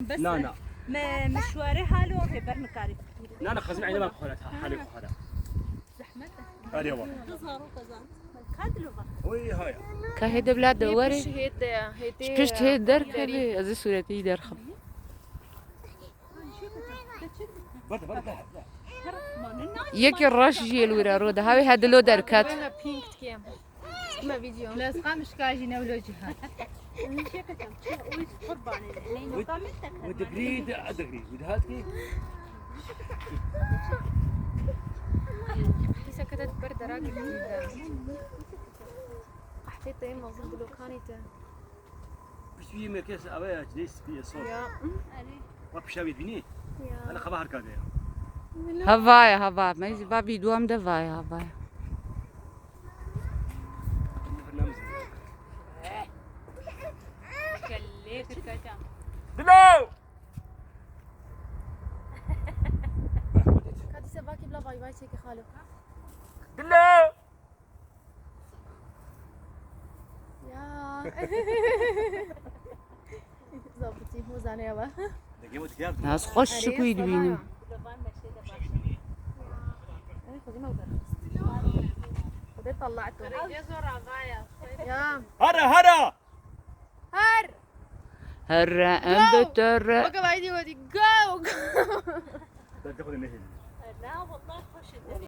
بس لا مشواري حاله في برنكاري لا خزم عيني ما خلتها حالي هذا زحمته هذه هو تظهر وكذا كادلوغا وي هاي كهيدا بلاد دواري هيدي شكشت هيد در كبي از صورتي در خب برد يك الراش جيل ورا رودا هاي هذا لو دركات انا بينك كام ما فيديو لا سقامش كاجي نولوجي هاي شيكتم ويش قرباني لين قامتك ودقريد ادقري ودهاتكي حسا كتت برد راقي حطيت ايه موجود بلوكانيته مش في مكيس ابي جلس في الصوت يا وبشاوي بني انا خبر كذا هوايا هوا ما يزي بابي دوام دوايا هوايا بلو كادي سباكي بلا باي باي شيكي خالو بلو يا ظبطي مو زاني يابا ناس خوش شكوي دبينم خدي طلعته يا هرا هر هرا ام بتر بقى بعيدي ودي جو تاخذ النهي لا والله خوش